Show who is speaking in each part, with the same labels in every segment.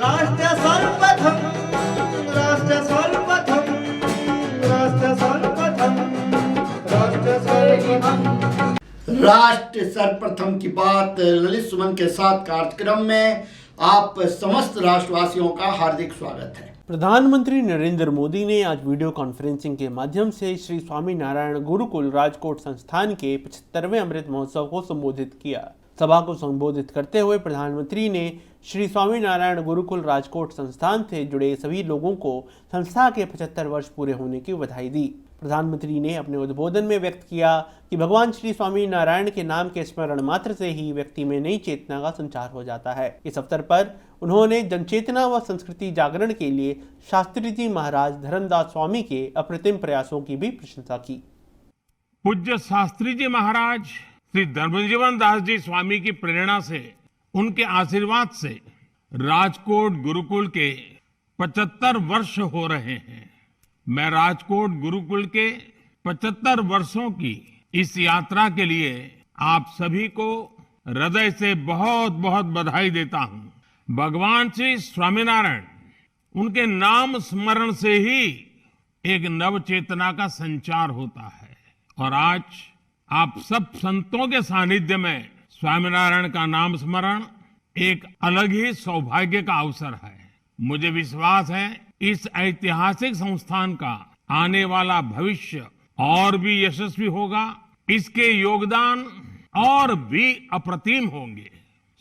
Speaker 1: राष्ट्र सर्वप्रथम राष्ट्र सर्वप्रथम राष्ट्र सर्वप्रथम राष्ट्र सर्वप्रथम
Speaker 2: राष्ट्र सर्वप्रथम की बात ललित सुमन के साथ कार्यक्रम में आप समस्त राष्ट्रवासियों का हार्दिक स्वागत है।
Speaker 3: प्रधानमंत्री नरेंद्र मोदी ने आज वीडियो कॉन्फ्रेंसिंग के माध्यम से श्री स्वामी नारायण गुरुकुल राजकोट संस्थान के 75वें अमृत महोत्सव को संबोधित किया। सभा को संबोधित करते हुए प्रधानमंत्री ने श्री स्वामी नारायण गुरुकुल राजकोट संस्थान से जुड़े सभी लोगों को संस्था के 75 वर्ष पूरे होने की बधाई दी। प्रधानमंत्री ने अपने उद्बोधन में व्यक्त किया कि भगवान श्री स्वामी नारायण के नाम के स्मरण मात्र से ही व्यक्ति में नई चेतना का संचार हो जाता है। इस अवसर पर उन्होंने जनचेतना व संस्कृति जागरण के लिए शास्त्री जी महाराज धर्मदास स्वामी के अप्रतिम प्रयासों की भी प्रशंसा की।
Speaker 4: पूज्य शास्त्री जी महाराज श्री धर्मजीवन दास जी स्वामी की प्रेरणा से, उनके आशीर्वाद से राजकोट गुरुकुल के 75 वर्ष हो रहे हैं। मैं राजकोट गुरुकुल के 75 वर्षों की इस यात्रा के लिए आप सभी को हृदय से बहुत बहुत बधाई देता हूं। भगवान श्री स्वामीनारायण, उनके नाम स्मरण से ही एक नव चेतना का संचार होता है और आज आप सब संतों के सानिध्य में स्वामीनारायण का नाम स्मरण एक अलग ही सौभाग्य का अवसर है। मुझे विश्वास है इस ऐतिहासिक संस्थान का आने वाला भविष्य और भी यशस्वी होगा, इसके योगदान और भी अप्रतिम होंगे।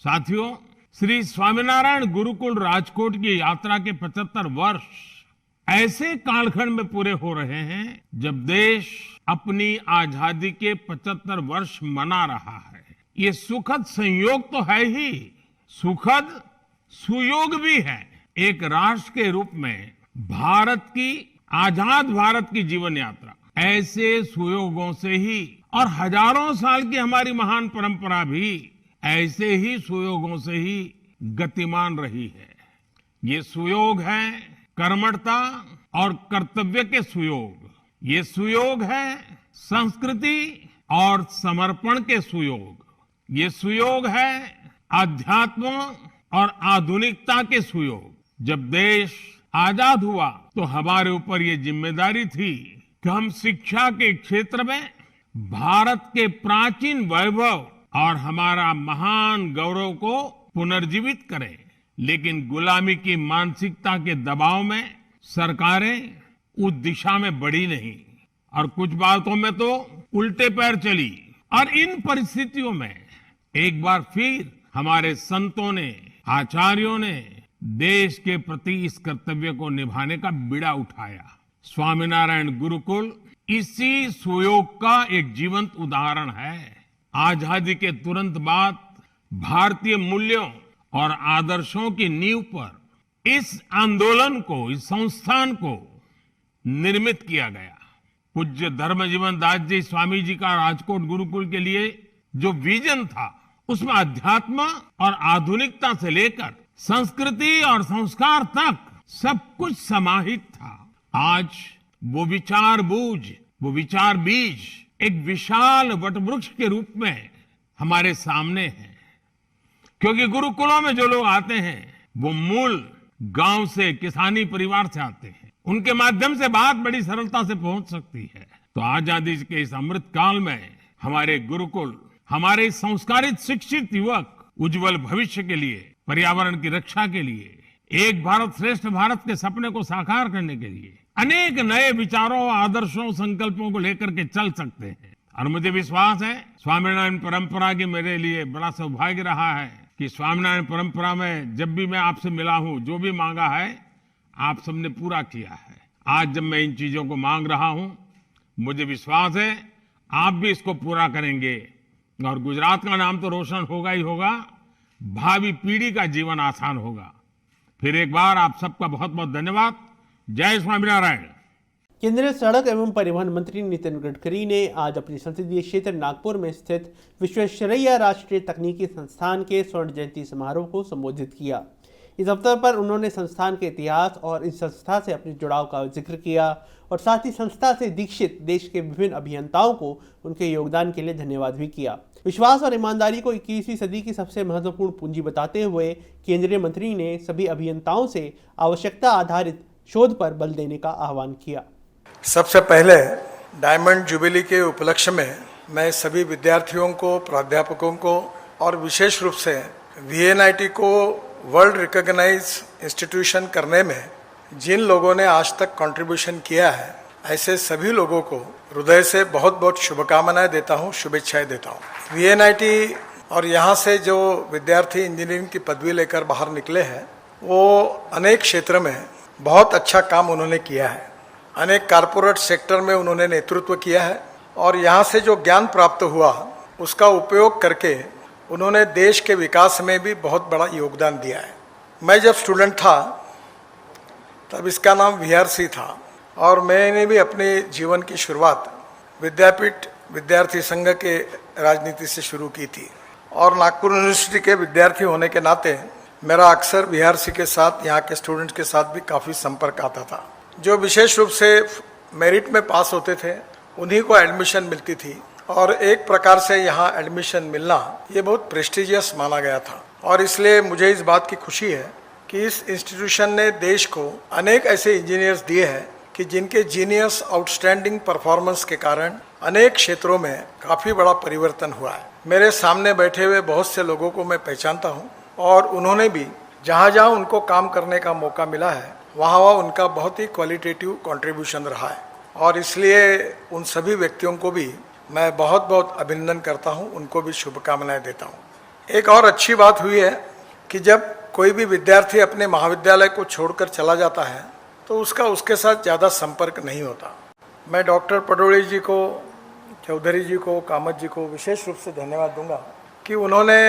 Speaker 4: साथियों, श्री स्वामीनारायण गुरुकुल राजकोट की यात्रा के 75 वर्ष ऐसे कालखंड में पूरे हो रहे हैं जब देश अपनी आजादी के 75 वर्ष मना रहा है। ये सुखद संयोग तो है ही, सुखद सुयोग भी है। एक राष्ट्र के रूप में आजाद भारत की जीवन यात्रा ऐसे सुयोगों से ही, और हजारों साल की हमारी महान परंपरा भी ऐसे ही सुयोगों से ही गतिमान रही है। ये सुयोग है कर्मठता और कर्तव्य के सुयोग, ये सुयोग है संस्कृति और समर्पण के सुयोग, ये सुयोग है अध्यात्म और आधुनिकता के सुयोग। जब देश आजाद हुआ तो हमारे ऊपर ये जिम्मेदारी थी कि हम शिक्षा के क्षेत्र में भारत के प्राचीन वैभव और हमारा महान गौरव को पुनर्जीवित करें। लेकिन गुलामी की मानसिकता के दबाव में सरकारें उस दिशा में बढ़ी नहीं और कुछ बातों में तो उल्टे पैर चली। और इन परिस्थितियों में एक बार फिर हमारे संतों ने, आचार्यों ने देश के प्रति इस कर्तव्य को निभाने का बीड़ा उठाया। स्वामीनारायण गुरुकुल इसी सुयोग का एक जीवंत उदाहरण है। आजादी के तुरंत बाद भारतीय मूल्यों और आदर्शों की नींव पर इस आंदोलन को, इस संस्थान को निर्मित किया गया। पूज्य धर्मजीवन दास जी स्वामी जी का राजकोट गुरुकुल के लिए जो विजन था, उसमें अध्यात्म और आधुनिकता से लेकर संस्कृति और संस्कार तक सब कुछ समाहित था। आज वो विचार बीज एक विशाल वटवृक्ष के रूप में हमारे सामने है। क्योंकि गुरुकुलों में जो लोग आते हैं वो मूल गांव से, किसानी परिवार से आते हैं, उनके माध्यम से बात बड़ी सरलता से पहुंच सकती है। तो आजादी के इस अमृत काल में हमारे गुरुकुल, हमारे संस्कारित शिक्षित युवक उज्जवल भविष्य के लिए, पर्यावरण की रक्षा के लिए, एक भारत श्रेष्ठ भारत के सपने को साकार करने के लिए अनेक नए विचारों, आदर्शों, संकल्पों को लेकर के चल सकते हैं। और मुझे विश्वास है स्वामीनारायण परंपरा की मेरे लिए बड़ा सौभाग्य रहा है कि स्वामीनारायण परंपरा में जब भी मैं आपसे मिला हूं, जो भी मांगा है आप सबने पूरा किया है। आज जब मैं इन चीजों को मांग रहा हूं, मुझे विश्वास है आप भी इसको पूरा करेंगे और गुजरात का नाम तो रोशन होगा ही होगा, भावी पीढ़ी का जीवन आसान होगा। फिर एक बार आप सबका बहुत बहुत धन्यवाद। जय स्वामीनारायण।
Speaker 3: केंद्रीय सड़क एवं परिवहन मंत्री नितिन गडकरी ने आज अपने संसदीय क्षेत्र नागपुर में स्थित विश्वेश्वरैया राष्ट्रीय तकनीकी संस्थान के स्वर्ण जयंती समारोह को संबोधित किया। इस अवसर पर उन्होंने संस्थान के इतिहास और इस संस्था से अपने जुड़ाव का जिक्र किया और साथ ही संस्था से दीक्षित देश के विभिन्न अभियंताओं को उनके योगदान के लिए धन्यवाद भी किया। विश्वास और ईमानदारी को 21वीं सदी की सबसे महत्वपूर्ण पूंजी बताते हुए केंद्रीय मंत्री ने सभी अभियंताओं से आवश्यकता आधारित शोध पर बल देने का आह्वान किया।
Speaker 5: सबसे पहले डायमंड जुबिली के उपलक्ष्य में मैं सभी विद्यार्थियों को, प्राध्यापकों को और विशेष रूप से VNIT को वर्ल्ड रिकॉग्नाइज इंस्टीट्यूशन करने में जिन लोगों ने आज तक कंट्रीब्यूशन किया है, ऐसे सभी लोगों को हृदय से बहुत बहुत शुभकामनाएं देता हूं, शुभेच्छाएं देता हूं। VNIT और यहाँ से जो विद्यार्थी इंजीनियरिंग की पदवी लेकर बाहर निकले हैं, वो अनेक क्षेत्र में बहुत अच्छा काम उन्होंने किया है। अनेक कारपोरेट सेक्टर में उन्होंने नेतृत्व किया है और यहाँ से जो ज्ञान प्राप्त हुआ उसका उपयोग करके उन्होंने देश के विकास में भी बहुत बड़ा योगदान दिया है। मैं जब स्टूडेंट था तब इसका नाम VRC था और मैंने भी अपने जीवन की शुरुआत विद्यापीठ विद्यार्थी संघ के राजनीति से शुरू की थी और नागपुर यूनिवर्सिटी के विद्यार्थी होने के नाते मेरा अक्सर VRC के साथ, यहाँ के स्टूडेंट्स के साथ भी काफ़ी संपर्क आता था। जो विशेष रूप से मेरिट में पास होते थे उन्हीं को एडमिशन मिलती थी और एक प्रकार से यहाँ एडमिशन मिलना ये बहुत प्रेस्टिजियस माना गया था और इसलिए मुझे इस बात की खुशी है कि इस इंस्टीट्यूशन ने देश को अनेक ऐसे इंजीनियर्स दिए हैं कि जिनके जीनियस आउटस्टैंडिंग परफॉर्मेंस के कारण अनेक क्षेत्रों में काफ़ी बड़ा परिवर्तन हुआ है। मेरे सामने बैठे हुए बहुत से लोगों को मैं पहचानता हूँ और उन्होंने भी जहाँ जहाँ उनको काम करने का मौका मिला है वहाँ उनका बहुत ही क्वालिटेटिव कंट्रीब्यूशन रहा है और इसलिए उन सभी व्यक्तियों को भी मैं बहुत बहुत अभिनंदन करता हूँ, उनको भी शुभकामनाएं देता हूँ। एक और अच्छी बात हुई है कि जब कोई भी विद्यार्थी अपने महाविद्यालय को छोड़कर चला जाता है तो उसके साथ ज़्यादा संपर्क नहीं होता। मैं डॉक्टर पडोले जी को, चौधरी जी को, कामत जी को विशेष रूप से धन्यवाद दूंगा कि उन्होंने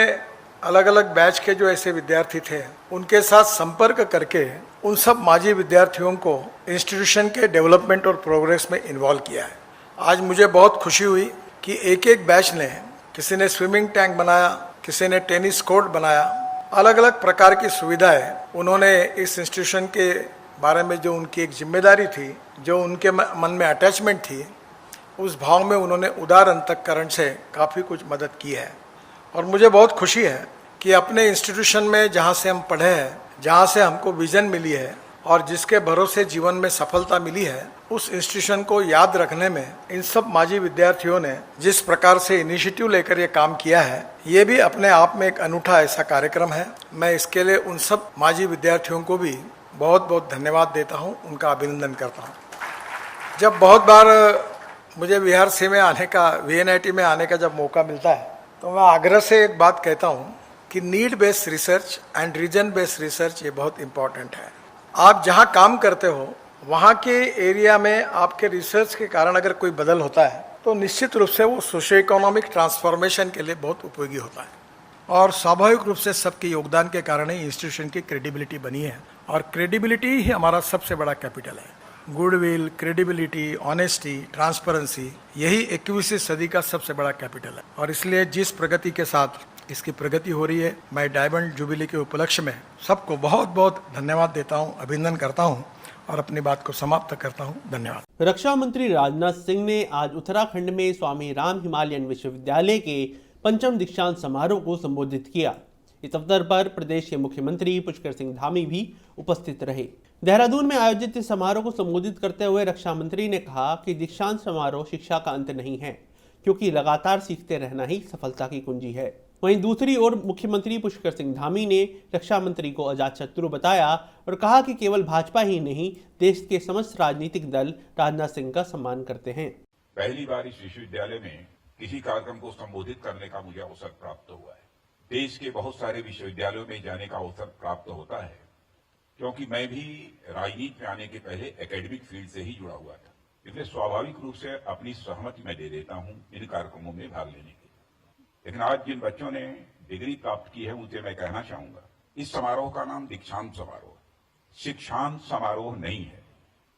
Speaker 5: अलग अलग बैच के जो ऐसे विद्यार्थी थे उनके साथ संपर्क करके उन सब माजी विद्यार्थियों को इंस्टीट्यूशन के डेवलपमेंट और प्रोग्रेस में इन्वॉल्व किया है। आज मुझे बहुत खुशी हुई कि एक एक बैच ने, किसी ने स्विमिंग टैंक बनाया, किसी ने टेनिस कोर्ट बनाया, अलग अलग प्रकार की सुविधाएं उन्होंने इस इंस्टीट्यूशन के बारे में जो उनकी एक जिम्मेदारी थी, जो उनके मन में अटैचमेंट थी, उस भाव में उन्होंने उदार अंतःकरण से काफ़ी कुछ मदद की है। और मुझे बहुत खुशी है कि अपने इंस्टीट्यूशन में जहाँ से हम पढ़े हैं, जहाँ से हमको विजन मिली है और जिसके भरोसे जीवन में सफलता मिली है, उस इंस्टीट्यूशन को याद रखने में इन सब माजी विद्यार्थियों ने जिस प्रकार से इनिशिएटिव लेकर ये काम किया है, ये भी अपने आप में एक अनूठा ऐसा कार्यक्रम है। मैं इसके लिए उन सब माजी विद्यार्थियों को भी बहुत बहुत धन्यवाद देता हूँ, उनका अभिनंदन करता हूँ। जब बहुत बार मुझे VRC में आने का, VNIT में आने का जब मौका मिलता है तो मैं आग्रह से एक बात कहता हूँ कि need based research and reason based research ये बहुत इंपॉर्टेंट है। आप जहाँ काम करते हो वहाँ के एरिया में आपके रिसर्च के कारण अगर कोई बदल होता है तो निश्चित रूप से वो सोशो इकोनॉमिक ट्रांसफॉर्मेशन के लिए बहुत उपयोगी होता है और स्वाभाविक रूप से सबके योगदान के कारण ही इंस्टीट्यूशन की क्रेडिबिलिटी बनी है और क्रेडिबिलिटी ही हमारा सबसे बड़ा कैपिटल है। गुडविल, क्रेडिबिलिटी, ऑनेस्टी, ट्रांसपेरेंसी, यही 21वीं सदी का सबसे बड़ा कैपिटल है और इसलिए जिस प्रगति के साथ इसकी प्रगति हो रही है, मैं डायमंड जुबिली के उपलक्ष्य में सबको बहुत बहुत धन्यवाद देता हूं, अभिनंदन करता हूं और अपनी बात को समाप्त करता हूं। धन्यवाद।
Speaker 3: रक्षा मंत्री राजनाथ सिंह ने आज उत्तराखंड में स्वामी राम हिमालयन विश्वविद्यालय के 5वें दीक्षांत समारोह को संबोधित किया। इस अवसर पर प्रदेश के मुख्यमंत्री पुष्कर सिंह धामी भी उपस्थित रहे। देहरादून में आयोजित इस समारोह को संबोधित करते हुए रक्षा मंत्री ने कहा कि दीक्षांत समारोह शिक्षा का अंत नहीं है, क्योंकि लगातार सीखते रहना ही सफलता की कुंजी है। वहीं दूसरी ओर मुख्यमंत्री पुष्कर सिंह धामी ने रक्षा मंत्री को अजातशत्रु बताया और कहा कि केवल भाजपा ही नहीं, देश के समस्त राजनीतिक दल राजनाथ सिंह का सम्मान करते हैं।
Speaker 6: पहली बार इस विश्वविद्यालय में किसी कार्यक्रम को संबोधित करने का मुझे अवसर प्राप्त हुआ है। देश के बहुत सारे विश्वविद्यालयों में जाने का अवसर प्राप्त होता है, क्योंकि मैं भी राजनीति में आने के पहले एकेडमिक फील्ड से ही जुड़ा हुआ था, इसलिए स्वाभाविक रूप से अपनी सहमति मैं दे देता हूं इन कार्यक्रमों में भाग लेने के। लेकिन आज जिन बच्चों ने डिग्री प्राप्त की है उनसे मैं कहना चाहूंगा, इस समारोह का नाम दीक्षांत समारोह, शिक्षांत समारोह नहीं है।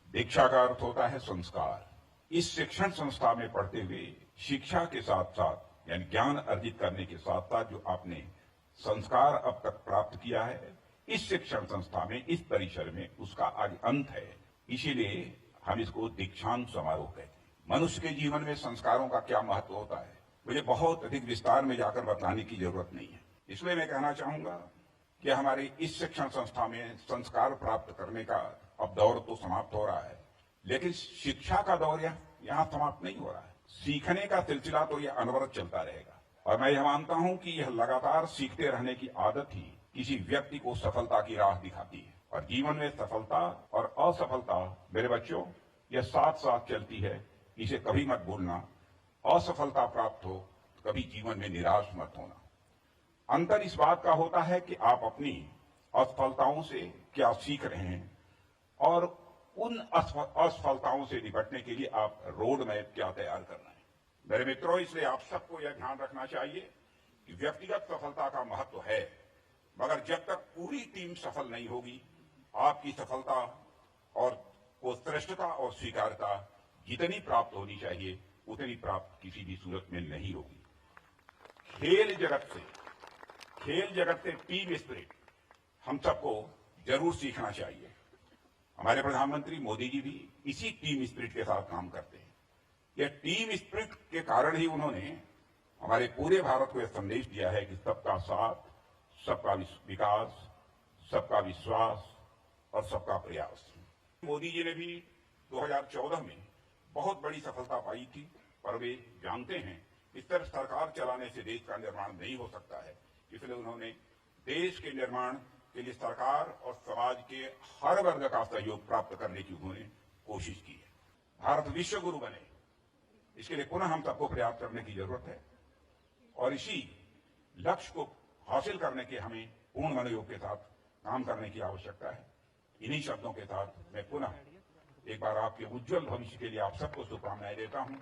Speaker 6: दीक्षा का अर्थ होता है संस्कार। इस शिक्षण संस्था में पढ़ते हुए शिक्षा के साथ साथ यानी ज्ञान अर्जित करने के साथ साथ जो आपने संस्कार अब तक प्राप्त किया है, इस शिक्षण संस्था में, इस परिसर में उसका आज अंत है। इसीलिए हम इसको दीक्षांत समारोह कहते हैं। मनुष्य के जीवन में संस्कारों का क्या महत्व होता है, मुझे बहुत अधिक विस्तार में जाकर बताने की जरूरत नहीं है। इसलिए मैं कहना चाहूंगा कि हमारे इस शिक्षण संस्था में संस्कार प्राप्त करने का अब दौर तो समाप्त हो रहा है, लेकिन शिक्षा का दौर यहाँ समाप्त नहीं हो रहा है। सीखने का सिलसिला तो यह अनवरत चलता रहेगा और मैं यह मानता हूं कि यह लगातार सीखते रहने की आदत ही किसी व्यक्ति को सफलता की राह दिखाती है। और जीवन में सफलता और असफलता, मेरे बच्चों, यह साथ साथ चलती है, इसे कभी मत भूलना। असफलता प्राप्त हो तो कभी जीवन में निराश मत होना। अंतर इस बात का होता है कि आप अपनी असफलताओं से क्या सीख रहे हैं और उन असफलताओं से निपटने के लिए आप रोड मैप क्या तैयार करना है। मेरे मित्रों, इसलिए आप सबको यह ध्यान रखना चाहिए कि व्यक्तिगत सफलता का महत्व है, मगर जब तक पूरी टीम सफल नहीं होगी, आपकी सफलता और को श्रेष्ठता और स्वीकार्यता जितनी प्राप्त होनी चाहिए उतनी प्राप्त किसी भी सूरत में नहीं होगी। खेल जगत से टीम स्पिरिट हम सबको जरूर सीखना चाहिए। हमारे प्रधानमंत्री मोदी जी भी इसी टीम स्पिरिट के साथ काम करते हैं। यह टीम स्पिरिट के कारण ही उन्होंने हमारे पूरे भारत को यह संदेश दिया है कि सबका साथ, सबका विकास, सबका विश्वास और सबका प्रयास। मोदी जी ने भी 2014 में बहुत बड़ी सफलता पाई थी, पर वे जानते हैं कि सिर्फ सरकार चलाने से देश का निर्माण नहीं हो सकता है। इसलिए उन्होंने देश के निर्माण के लिए सरकार और समाज के हर वर्ग का सहयोग प्राप्त करने की उन्होंने कोशिश की है। भारत विश्व गुरु बने, इसके लिए पुनः हम सबको प्रयास करने की जरूरत है और इसी लक्ष्य को हासिल करने के हमें पूर्ण मनोयोग के साथ काम करने की आवश्यकता है। इन्हीं शब्दों के साथ मैं पुनः एक बार आपके उज्जवल भविष्य के लिए आप सबको शुभकामनाएं देता हूं।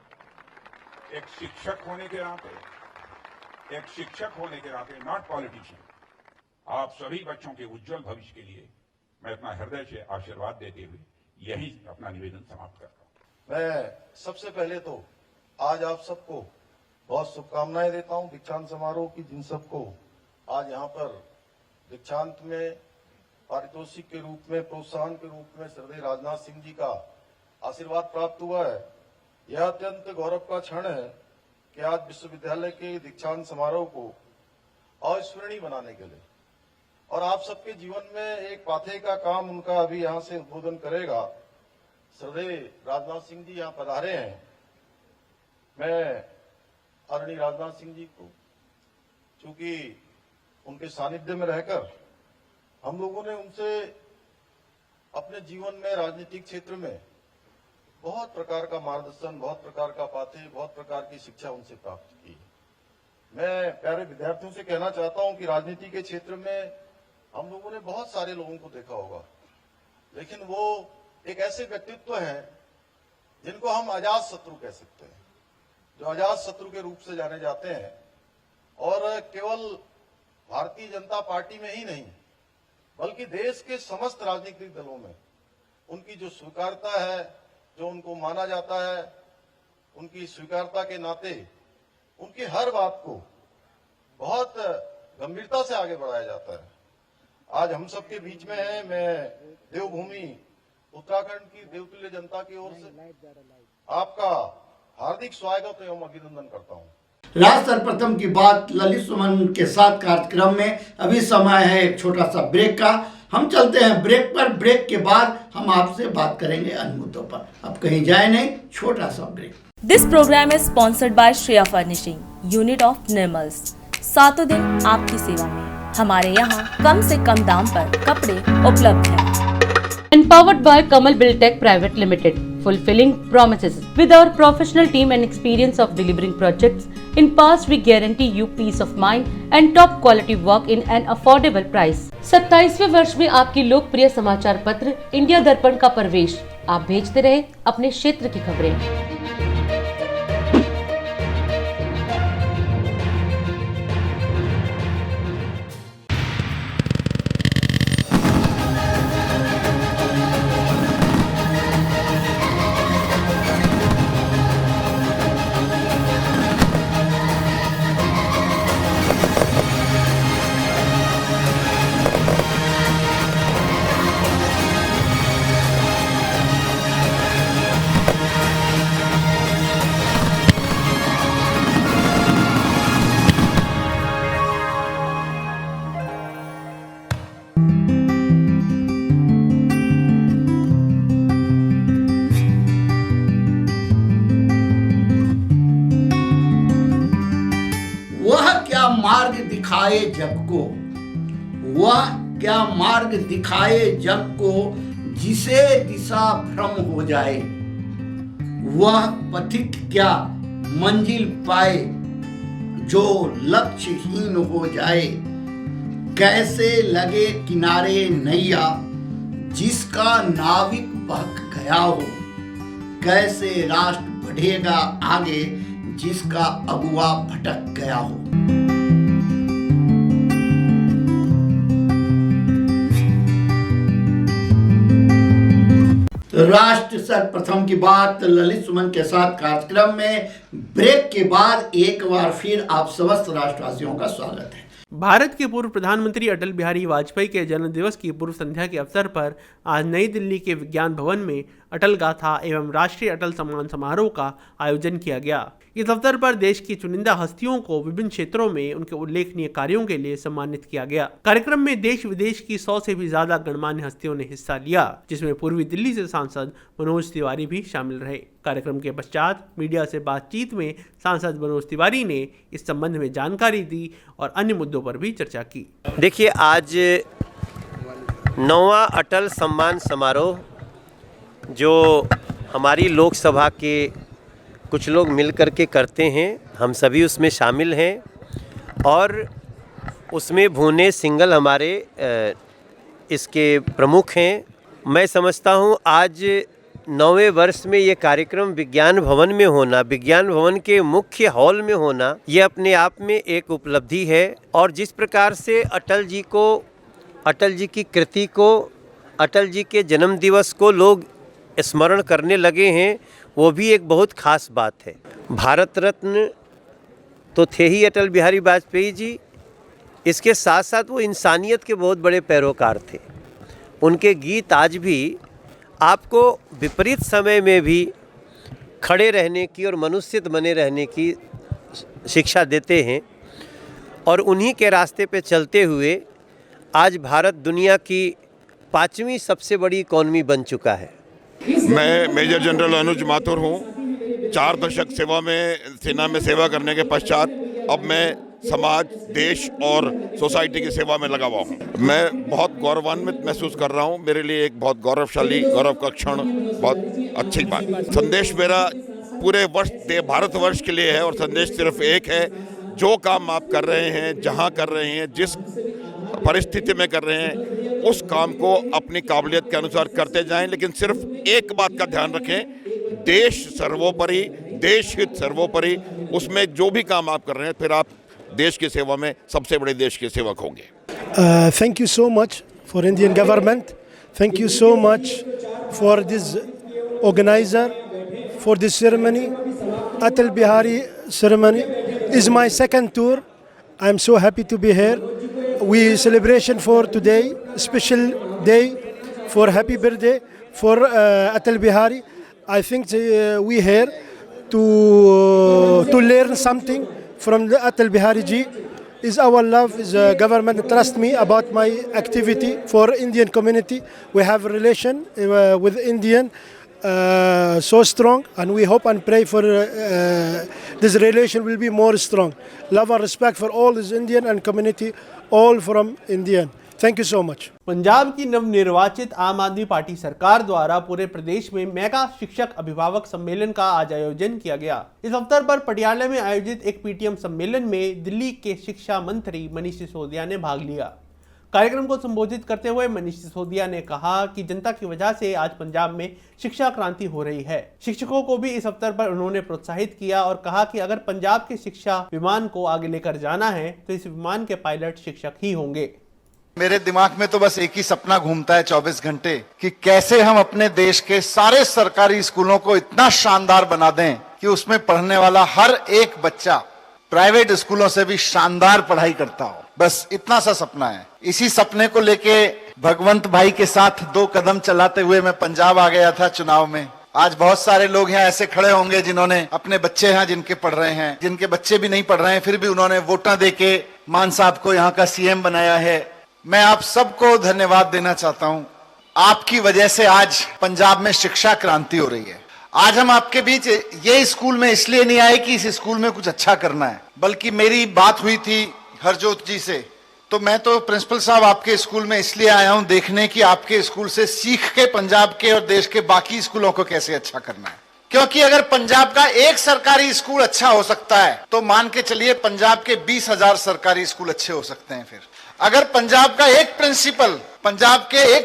Speaker 6: एक शिक्षक होने के नाते, नॉट पॉलिटिशियन, आप सभी बच्चों के उज्जवल भविष्य के लिए मैं अपना हृदय से आशीर्वाद देते हुए यही अपना निवेदन समाप्त करता हूं।
Speaker 7: मैं सबसे पहले तो आज आप सबको बहुत शुभकामनाएं देता हूं दीक्षांत समारोह की। जिन सबको आज यहाँ पर दीक्षांत में पारितोषिक के रूप में, प्रोत्साहन के रूप में श्रद्धेय राजनाथ सिंह जी का आशीर्वाद प्राप्त हुआ है, यह अत्यंत गौरव का क्षण है कि आज विश्वविद्यालय के दीक्षांत समारोह को अविस्मरणीय बनाने के लिए और आप सबके जीवन में एक पाथेय का काम उनका अभी यहाँ से उद्बोधन करेगा। श्रद्धेय राजनाथ सिंह जी यहाँ पधारे हैं। मैं आदरणीय राजनाथ सिंह जी को, चूंकि उनके सानिध्य में रहकर हम लोगों ने उनसे अपने जीवन में, राजनीतिक क्षेत्र में बहुत प्रकार का मार्गदर्शन, बहुत प्रकार का पाथेय, बहुत प्रकार की शिक्षा उनसे प्राप्त की। मैं प्यारे विद्यार्थियों से कहना चाहता हूं कि राजनीति के क्षेत्र में हम लोगों ने बहुत सारे लोगों को देखा होगा, लेकिन वो एक ऐसे व्यक्तित्व हैं जिनको हम अजात शत्रु कह सकते हैं, जो अजात शत्रु के रूप से जाने जाते हैं और केवल भारतीय जनता पार्टी में ही नहीं बल्कि देश के समस्त राजनीतिक दलों में उनकी जो स्वीकार्यता है, जो उनको माना जाता है, उनकी स्वीकार्यता के नाते उनकी हर बात को बहुत गंभीरता से आगे बढ़ाया जाता है। आज हम सबके बीच में है। मैं देवभूमि उत्तराखंड की देवतुल्य जनता की ओर से आपका हार्दिक स्वागत एवं अभिनंदन करता हूं।
Speaker 2: राष्ट्र सर्वप्रथम की बात ललित सुमन के साथ कार्यक्रम में अभी समय है एक छोटा सा ब्रेक का। हम चलते हैं ब्रेक पर। ब्रेक के बाद हम आपसे बात करेंगे अन्य मुद्दों पर। अब कहीं जाए नहीं, छोटा सा break.
Speaker 8: This programme is sponsored by Shreya furnishing, unit of Nirmals. सातों दिन आपकी सेवा में। हमारे यहाँ कम से कम दाम पर कपड़े उपलब्ध हैं।
Speaker 9: Empowered by Kamal Buildtech Private Limited, fulfilling promises. With our professional team and experience of delivering projects, in past we guarantee you peace of mind and top quality work in an affordable price. 27वें वर्ष में आपकी लोकप्रिय समाचार पत्र India दर्पण का प्रवेश। आप भेजते रहे अपने क्षेत्र की खबरें।
Speaker 2: दिखाए जग को, वह क्या मार्ग दिखाए जग को, जिसे दिशा भ्रम हो जाए। वह पथिक क्या मंजिल पाए, जो लक्ष्यहीन हो जाए। कैसे लगे किनारे नैया, जिसका नाविक बहक गया हो। कैसे राष्ट्र बढ़ेगा आगे, जिसका अगुआ भटक गया हो। राष्ट्र सर्वप्रथम की बात ललित सुमन के साथ कार्यक्रम में ब्रेक के बाद एक बार फिर आप समस्त राष्ट्रवासियों का स्वागत है।
Speaker 3: भारत के पूर्व प्रधानमंत्री अटल बिहारी वाजपेयी के जन्म दिवस की पूर्व संध्या के अवसर पर आज नई दिल्ली के विज्ञान भवन में अटल गाथा एवं राष्ट्रीय अटल सम्मान समारोह का आयोजन किया गया। इस अवसर पर देश की चुनिंदा हस्तियों को विभिन्न क्षेत्रों में उनके उल्लेखनीय कार्यों के लिए सम्मानित किया गया। कार्यक्रम में देश विदेश की 100 से भी ज्यादा गणमान्य हस्तियों ने हिस्सा लिया, जिसमें पूर्वी दिल्ली से सांसद मनोज तिवारी भी शामिल रहे। कार्यक्रम के पश्चात मीडिया से बातचीत में सांसद मनोज तिवारी ने इस संबंध में जानकारी दी और अन्य मुद्दों पर भी चर्चा की।
Speaker 10: देखिए, आज 9वां अटल सम्मान समारोह जो हमारी लोकसभा के कुछ लोग मिल कर के करते हैं, हम सभी उसमें शामिल हैं और उसमें भुवनेश्वर सिंगल हमारे इसके प्रमुख हैं। मैं समझता हूँ आज 9वें वर्ष में ये कार्यक्रम विज्ञान भवन में होना, विज्ञान भवन के मुख्य हॉल में होना, ये अपने आप में एक उपलब्धि है। और जिस प्रकार से अटल जी की कृति को, अटल जी के जन्म दिवस को लोग स्मरण करने लगे हैं, वो भी एक बहुत ख़ास बात है। भारत रत्न तो थे ही अटल बिहारी वाजपेयी जी, इसके साथ साथ वो इंसानियत के बहुत बड़े पैरोकार थे। उनके गीत आज भी आपको विपरीत समय में भी खड़े रहने की और मनुष्य बने रहने की शिक्षा देते हैं और उन्हीं के रास्ते पे चलते हुए आज भारत दुनिया की 5वीं सबसे बड़ी इकॉनमी बन चुका है।
Speaker 11: मैं मेजर जनरल अनुज माथुर हूँ। 4 दशक सेना में सेवा करने के पश्चात अब मैं समाज, देश और सोसाइटी की सेवा में लगा हुआ हूँ। मैं बहुत गौरवान्वित महसूस कर रहा हूँ। मेरे लिए एक बहुत गौरवशाली, गौरव का क्षण, बहुत अच्छी बात। संदेश मेरा पूरे भारतवर्ष के लिए है और संदेश सिर्फ एक है, जो काम आप कर रहे हैं, जहाँ कर रहे हैं, जिस परिस्थिति में कर रहे हैं, उस काम को अपनी काबिलियत के अनुसार करते जाएं, लेकिन सिर्फ एक बात का ध्यान रखें, देश सर्वोपरि, देश हित सर्वोपरि। उसमें जो भी काम आप कर रहे हैं, फिर आप देश की सेवा में सबसे बड़े देश के सेवक होंगे।
Speaker 12: Thank you so much for Indian government. Thank you so much for this organizer for this ceremony. Atal Bihari ceremony is my second tour. I'm so happy to be here. We celebration for today, special day for happy birthday for Atal Bihari. I think we here to learn something from the Atal Bihari ji. Is our love, is government trust me about my activity for Indian community. We have a relation with Indian so strong, and we hope and pray for this relation will be more strong. Love and respect for all is Indian and community, all from Indian. Thank you so much.
Speaker 3: Punjab की नवनिर्वाचित आम आदमी party सरकार द्वारा पूरे प्रदेश में mega शिक्षक अभिभावक सम्मेलन का आज आयोजन किया गया। इस अवसर पर पटियाला में आयोजित एक पीटीएम सम्मेलन में दिल्ली के शिक्षा मंत्री मनीष सिसोदिया ने भाग लिया। कार्यक्रम को संबोधित करते हुए मनीष सिसोदिया ने कहा कि जनता की वजह से आज पंजाब में शिक्षा क्रांति हो रही है। शिक्षकों को भी इस अवसर पर उन्होंने प्रोत्साहित किया और कहा कि अगर पंजाब के शिक्षा विमान को आगे लेकर जाना है तो इस विमान के पायलट शिक्षक ही होंगे।
Speaker 7: मेरे दिमाग में तो बस एक ही सपना घूमता है 24 घंटे कि कैसे हम अपने देश के सारे सरकारी स्कूलों को इतना शानदार बना दें कि उसमें पढ़ने वाला हर एक बच्चा प्राइवेट स्कूलों से भी शानदार पढ़ाई करता हो। बस इतना सा सपना है। इसी सपने को लेके भगवंत भाई के साथ 2 कदम चलाते हुए मैं पंजाब आ गया था चुनाव में। आज बहुत सारे लोग यहाँ ऐसे खड़े होंगे जिन्होंने अपने बच्चे हैं जिनके पढ़ रहे हैं, जिनके बच्चे भी नहीं पढ़ रहे हैं, फिर भी उन्होंने वोटा देके मान साहब को यहाँ का सीएम बनाया है। मैं आप सबको धन्यवाद देना चाहता हूं। आपकी वजह से आज पंजाब में शिक्षा क्रांति हो रही है। आज हम आपके बीच ये स्कूल में इसलिए नहीं आए कि इस स्कूल में कुछ अच्छा करना है, बल्कि मेरी बात हुई थी हरजोत जी से, तो मैं तो प्रिंसिपल साहब आपके स्कूल में इसलिए आया हूं देखने कि आपके स्कूल से सीख के पंजाब के और देश के बाकी स्कूलों को कैसे अच्छा करना है। क्योंकि अगर पंजाब का एक सरकारी स्कूल अच्छा हो सकता है तो मान के चलिए पंजाब के 20,000 सरकारी स्कूल अच्छे हो सकते हैं। फिर अगर पंजाब के एक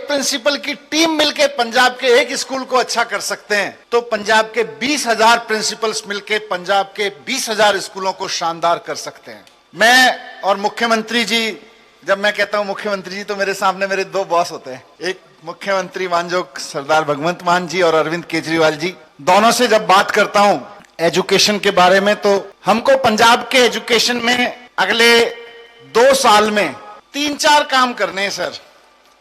Speaker 7: प्रिंसिपल की टीम मिलकर पंजाब के एक स्कूल को अच्छा कर सकते हैं तो पंजाब के 20,000 प्रिंसिपल्स मिलकर पंजाब के 20,000 स्कूलों को शानदार कर सकते हैं। मैं और मुख्यमंत्री जी, जब मैं कहता हूं मुख्यमंत्री जी तो मेरे सामने मेरे दो बॉस होते हैं, एक मुख्यमंत्री मानजोग सरदार भगवंत मान जी और अरविंद केजरीवाल जी। दोनों से जब बात करता हूं एजुकेशन के बारे में तो हमको पंजाब के एजुकेशन में अगले 2 साल में 3-4 काम करने हैं सर।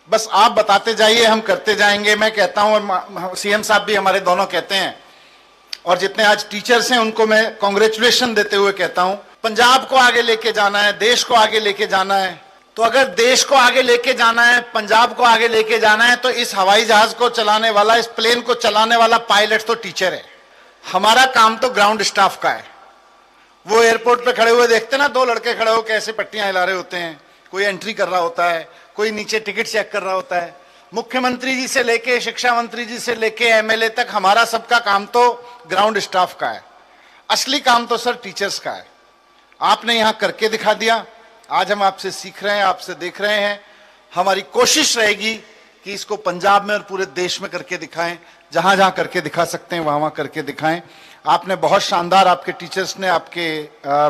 Speaker 7: बस आप बताते जाइए, हम करते जाएंगे। मैं कहता हूं और सीएम साहब भी हमारे दोनों कहते हैं, और जितने आज टीचर्स हैं उनको मैं कांग्रेचुलेशन देते हुए कहता हूं, पंजाब को आगे लेके जाना है, देश को आगे लेके जाना है। तो अगर देश को आगे लेके जाना है, पंजाब को आगे लेके जाना है, तो इस हवाई जहाज को चलाने वाला, इस प्लेन को चलाने वाला पायलट तो टीचर है। हमारा काम तो ग्राउंड स्टाफ का है। वो एयरपोर्ट पे खड़े हुए देखते ना, 2 लड़के खड़े होकर ऐसे पट्टियां हिला रहे होते हैं, कोई एंट्री कर रहा होता है, कोई नीचे टिकट चेक कर रहा होता है। मुख्यमंत्री जी से लेके शिक्षा मंत्री जी से लेके एमएलए तक हमारा सबका काम तो ग्राउंड स्टाफ का है। असली काम तो सर टीचर्स का है। आपने यहां करके दिखा दिया, आज हम आपसे सीख रहे हैं, आपसे देख रहे हैं। हमारी कोशिश रहेगी कि इसको पंजाब में और पूरे देश में करके दिखाएं, जहां जहां करके दिखा सकते हैं वहां वहां करके दिखाएं। आपने बहुत शानदार, आपके टीचर्स ने, आपके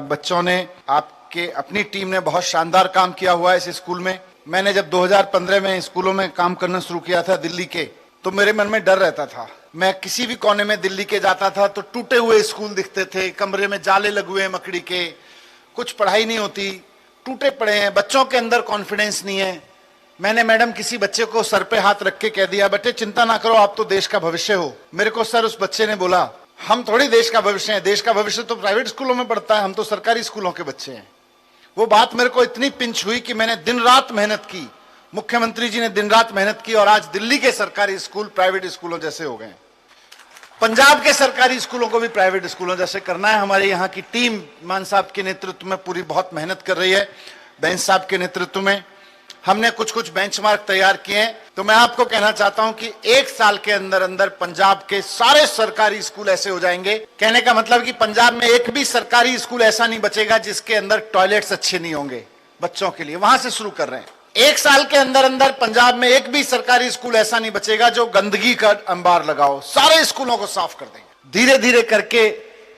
Speaker 7: बच्चों ने, आपके अपनी टीम ने बहुत शानदार काम किया हुआ है इस स्कूल में। मैंने जब 2015 में स्कूलों में काम करना शुरू किया था दिल्ली के, तो मेरे मन में डर रहता था। मैं किसी भी कोने में दिल्ली के जाता था तो टूटे हुए स्कूल दिखते थे, कमरे में जाले लगे हुए मकड़ी के, कुछ पढ़ाई नहीं होती, टूटे पड़े हैं, बच्चों के अंदर कॉन्फिडेंस नहीं है। मैंने मैडम किसी बच्चे को सर पे हाथ रख के कह दिया, बेटे चिंता ना करो, आप तो देश का भविष्य हो। मेरे को सर उस बच्चे ने बोला, हम थोड़ी देश का भविष्य हैं, देश का भविष्य तो प्राइवेट स्कूलों में पढ़ता है, हम तो सरकारी स्कूलों के बच्चे हैं। वो बात मेरे को इतनी पिंच हुई कि मैंने दिन रात मेहनत की, मुख्यमंत्री जी ने दिन रात मेहनत की, और आज दिल्ली के सरकारी स्कूल प्राइवेट स्कूलों जैसे हो गए। पंजाब के सरकारी स्कूलों को भी प्राइवेट स्कूलों जैसे करना है। हमारे यहाँ की टीम मान साहब के नेतृत्व में पूरी बहुत मेहनत कर रही है। बेंच साहब के नेतृत्व में हमने कुछ बेंचमार्क तैयार किए हैं। तो मैं आपको कहना चाहता हूं कि 1 साल के अंदर अंदर पंजाब के सारे सरकारी स्कूल ऐसे हो जाएंगे। कहने का मतलब कि पंजाब में एक भी सरकारी स्कूल ऐसा नहीं बचेगा जिसके अंदर टॉयलेट्स अच्छे नहीं होंगे बच्चों के लिए। वहां से शुरू कर रहे हैं। 1 साल के अंदर अंदर पंजाब में एक भी सरकारी स्कूल ऐसा नहीं बचेगा जो गंदगी का अंबार लगाओ, सारे स्कूलों को साफ कर देंगे। धीरे धीरे करके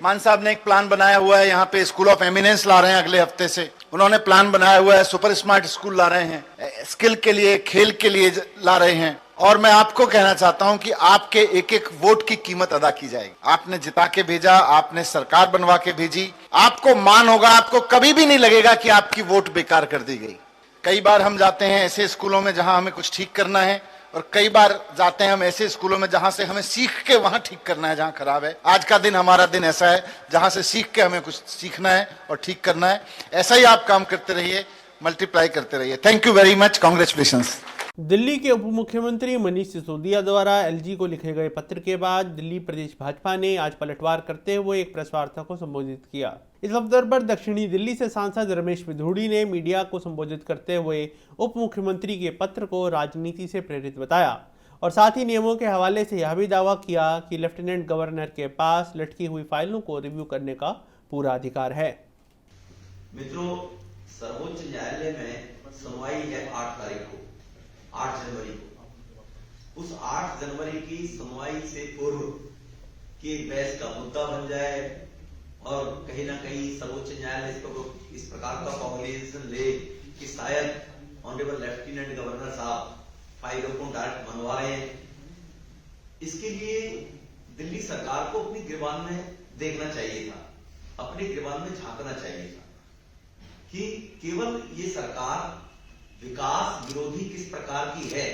Speaker 7: मान साहब ने एक प्लान बनाया हुआ है, यहाँ पे स्कूल ऑफ एमिनेंस ला रहे हैं अगले हफ्ते से। उन्होंने प्लान बनाया हुआ है, सुपर स्मार्ट स्कूल ला रहे हैं, स्किल के लिए, खेल के लिए ला रहे हैं। और मैं आपको कहना चाहता हूं कि आपके एक एक वोट की कीमत अदा की जाएगी। आपने जिता के भेजा, आपने सरकार बनवा के भेजी, आपको मान होगा, आपको कभी भी नहीं लगेगा कि आपकी वोट बेकार कर दी गई। कई बार हम जाते हैं ऐसे स्कूलों में जहां हमें कुछ ठीक करना है, और कई बार जाते हैं हम ऐसे स्कूलों में जहां से हमें सीख के वहां ठीक करना है जहां खराब है। आज का दिन हमारा दिन ऐसा है जहां से सीख के हमें कुछ सीखना है और ठीक करना है। ऐसा ही आप काम करते रहिए, मल्टीप्लाई करते रहिए। Thank you very much, congratulations.
Speaker 3: Delhi के उप मुख्यमंत्री मनीष सिसोदिया द्वारा एलजी को लिखे गए पत्र के बाद दिल्ली प्रदेश भाजपा ने आज पलटवार करते हुए एक प्रेस वार्ता को संबोधित किया। इस अवसर पर दक्षिणी दिल्ली से सांसद रमेश पिधूड़ी ने मीडिया को संबोधित करते हुए उप मुख्यमंत्री के पत्र को राजनीति से प्रेरित बताया और साथ ही नियमों के हवाले से यह भी दावा किया कि लेफ्टिनेंट गवर्नर के पास लटकी हुई फाइलों को रिव्यू करने का पूरा अधिकार है।
Speaker 13: मित्रों, सर्वोच्च न्यायालय में सुनवाई है 8 तारीख को, 8 जनवरी को। उस 8 जनवरी की सुनवाई से पूर्व कि बहस का मुद्दा बन जाए और कहीं ना कहीं सर्वोच्च न्यायालय इस प्रकार का फॉर्मुलेशन ले कि शायद ऑनरेबल लेफ्टिनेंट गवर्नर साहब फाइलों को डायरेक्ट मंगवा रहे हैं, इसके लिए दिल्ली सरकार को अपनी गिरबान में देखना चाहिए था, अपनी गिरबान में झांकना चाहिए था कि केवल ये सरकार विकास विरोधी किस प्रकार की है,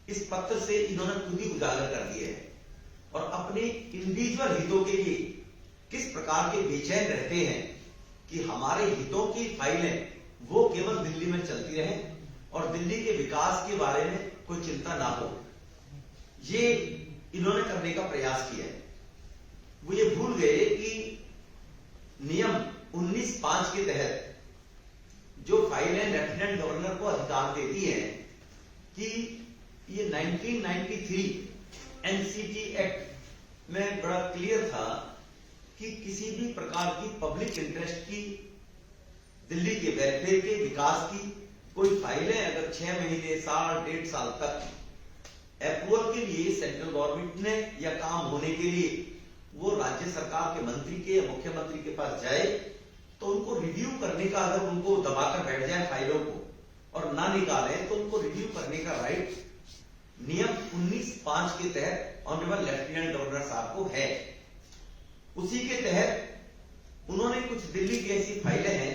Speaker 13: इस पत्र से इन्होंने खुद ही उजागर कर दिया है और अपने इंडिविजुअल हितों के लिए किस प्रकार के बेचैन रहते हैं कि हमारे हितों की फाइलें वो केवल दिल्ली में चलती रहें और दिल्ली के विकास के बारे में कोई चिंता ना हो। ये इन्होंने करने का प्रयास किया है। वो ये भूल गए कि नियम 19(5) के तहत जो फाइलें लेफ्टिनेंट गवर्नर को अधिकार देती है कि ये 1993 एनसीटी एक्ट में बड़ा क्लियर था कि किसी भी प्रकार की पब्लिक इंटरेस्ट की, दिल्ली के वेलफेयर के, विकास की कोई फाइलें अगर 6 महीने, साल, 1.5 साल तक अप्रूवल के लिए सेंट्रल गवर्नमेंट ने या काम होने के लिए वो राज्य सरकार के मंत्री के या मुख्यमंत्री के पास जाए, तो उनको रिव्यू करने का, अगर उनको दबाकर बैठ जाए फाइलों को और ना निकाले, तो उनको रिव्यू करने का राइट नियम 19(5) के तहत ऑनरेबल लेफ्टिनेंट गवर्नर साहब को है। उसी के तहत उन्होंने कुछ दिल्ली की ऐसी फाइलें हैं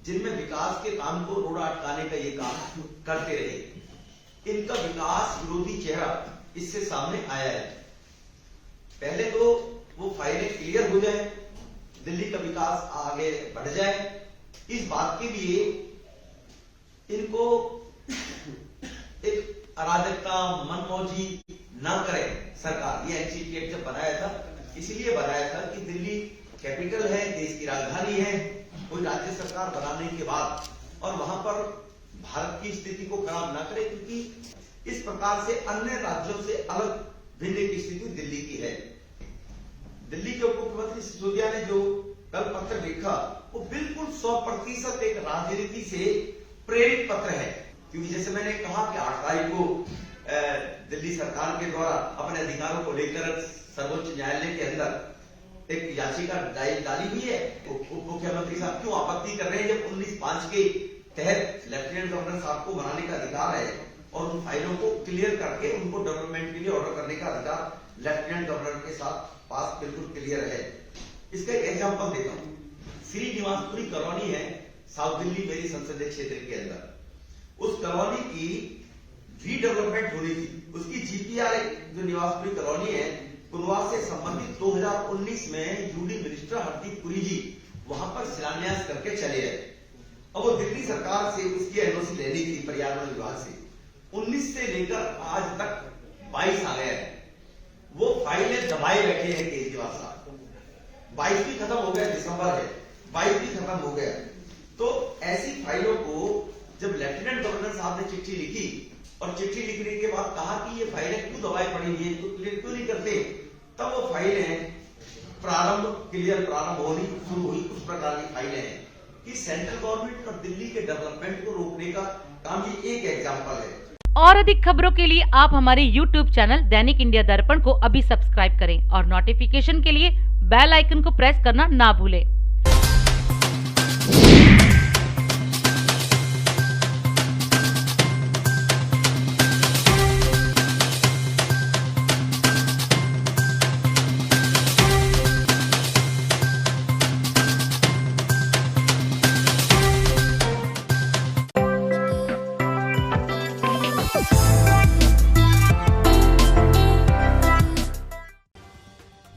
Speaker 13: जिनमें विकास के काम को रोड़ा अटकाने का ये काम करते रहे। इनका विकास विरोधी चेहरा इससे सामने आया है। पहले तो वो फाइलें क्लियर हो जाए, दिल्ली का विकास आगे बढ़ जाए, इस बात के लिए इनको एक अराजकता, मनमौजी ना करे सरकार। ये एनसीटी एक्ट जब बनाया था, इसलिए बनाया था कि दिल्ली कैपिटल है, देश की राजधानी है, कोई राज्य सरकार बनाने के बाद और वहां पर भारत की स्थिति को खराब ना करे, क्योंकि इस प्रकार से अन्य राज्यों से अलग भिन्न की स्थिति दिल्ली की है। दिल्ली के उप मुख्यमंत्री सिसोदिया ने जो कल पत्र लिखा, वो बिल्कुल 100% एक राजनीति से प्रेरित पत्र है। क्योंकि जैसे मैंने कहा कि 8 तारीख को दिल्ली सरकार के द्वारा अपने अधिकारों को लेकर सर्वोच्च न्यायालय के अंदर एक याचिका डाली हुई है। उप मुख्यमंत्री साहब क्यों आपत्ति कर रहे हैं जब 19(5) के तहत लेफ्टिनेंट गवर्नर साहब को बनाने का अधिकार है और उन फाइलों को क्लियर करके उनको डेवलपमेंट के लिए ऑर्डर करने का अधिकार लेफ्टिनेंट गवर्नर के साथ पास बिल्कुल क्लियर है। इसका एक एग्जांपल देता हूं। श्रीनिवासपुरी कॉलोनी है साउथ दिल्ली मेरी संसदीय क्षेत्र के अंदर। उस कॉलोनी की रीडेवलपमेंट होनी थी। उसकी जीपीआर जो निवासपुरी कॉलोनी है, पुनर्वास से संबंधित 2019 में यूडी मिनिस्टर हरदीप पुरी जी वहां पर शिलान्यास करके चले गए। अब वो दिल्ली सरकार से उसकी एनओसी लेनी थी पर्यावरण विभाग से। 19 से लेकर आज तक 22 आ गया है। वो फाइलें दबाए बैठे हैं केजरीवाल साहब। 22 भी खत्म हो गया, दिसंबर है, 22 भी खत्म हो गया। तो ऐसी फाइलों को जब लेफ्टिनेंट गवर्नर साहब ने चिट्ठी लिखी और चिट्ठी लिखने के बाद कहा कि ये फाइलें क्यों दबाई पड़ी है, तो क्लियर क्यों नहीं करते, तब वो फाइलें प्रारंभ होनी शुरू हुई। उस प्रकार की फाइलें हैं कि सेंट्रल गवर्नमेंट और दिल्ली के डेवलपमेंट को रोकने का काम ये एक एग्जाम्पल है।
Speaker 9: और अधिक खबरों के लिए आप हमारे YouTube चैनल दैनिक इंडिया दर्पण को अभी सब्सक्राइब करें और नोटिफिकेशन के लिए बेल आइकन को प्रेस करना ना भूलें।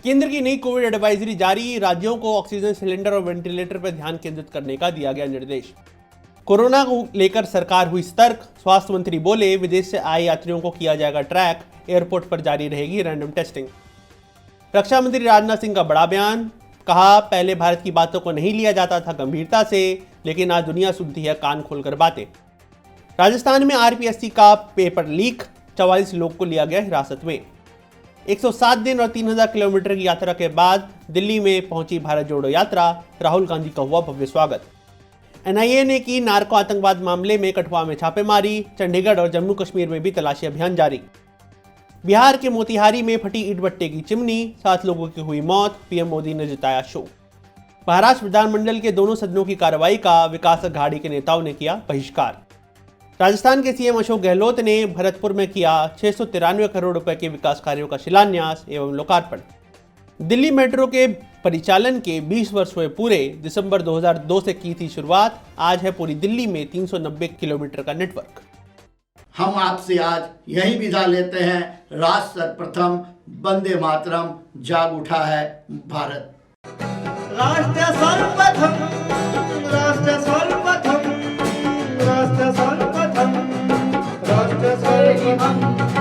Speaker 3: केंद्र की नई कोविड एडवाइजरी जारी, राज्यों को ऑक्सीजन सिलेंडर और वेंटिलेटर पर ध्यान केंद्रित करने का दिया गया निर्देश। कोरोना को लेकर सरकार हुई सतर्क, स्वास्थ्य मंत्री बोले विदेश से आए यात्रियों को किया जाएगा ट्रैक, एयरपोर्ट पर जारी रहेगी रैंडम टेस्टिंग। रक्षा मंत्री राजनाथ सिंह का बड़ा बयान, कहा पहले भारत की बातों को नहीं लिया जाता था गंभीरता से, लेकिन आज दुनिया सुनती है कान खोलकर बातें। राजस्थान में आरपीएससी का पेपर लीक, 44 लोग को लिया गया हिरासत में। 107 दिन और 3000 किलोमीटर की यात्रा के बाद दिल्ली में पहुंची भारत जोड़ो यात्रा, राहुल गांधी का हुआ भव्य स्वागत। एनआईए ने की नार्को आतंकवाद मामले में कठुआ में छापेमारी, चंडीगढ़ और जम्मू कश्मीर में भी तलाशी अभियान जारी। बिहार के मोतिहारी में फटी ईंट भट्टे की चिमनी, 7 लोगों की हुई मौत, पीएम मोदी ने जताया शोक। महाराष्ट्र विधानमंडल के दोनों सदनों की कार्रवाई का विकास अघाड़ी के नेताओं ने किया बहिष्कार। राजस्थान के सीएम अशोक गहलोत ने भरतपुर में किया 693 करोड़ रुपए के विकास कार्यों का शिलान्यास एवं लोकार्पण। दिल्ली मेट्रो के परिचालन के 20 वर्ष हुए पूरे, दिसंबर 2002 से की थी शुरुआत, आज है पूरी दिल्ली में 390 किलोमीटर का नेटवर्क।
Speaker 2: हम आपसे आज यही विदा लेते हैं। राष्ट्र सर्वप्रथम, वंदे मातरम, जाग उठा है भारत।
Speaker 1: राष्ट्र सर्वप्रथम